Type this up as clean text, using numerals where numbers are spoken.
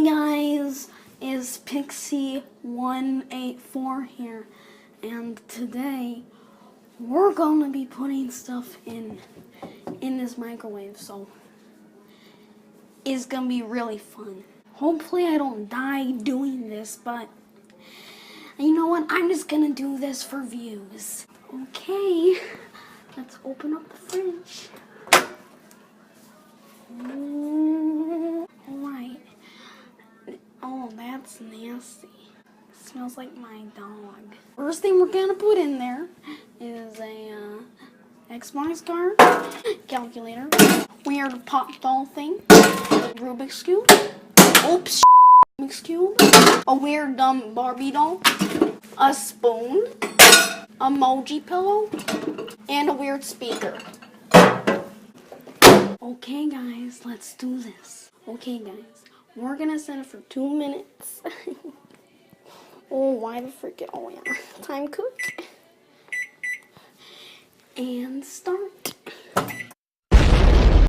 Hey guys, it's Pixie184 here, and today we're gonna be putting stuff in this microwave, so it's gonna be really fun. Hopefully I don't die doing this, but you know what? I'm just gonna do this for views. Okay, let's open up the fridge. Alright. Oh, that's nasty. Smells like my dog. First thing we're gonna put in there is a Xbox card, calculator, weird pop doll thing, Rubik's Cube, oops, Rubik's Cube, a weird dumb Barbie doll, a spoon, a emoji pillow, and a weird speaker. Okay guys, let's do this. Okay guys, we're gonna set it for 2 minutes. Oh, why the freaking, oh yeah, time cook. And start.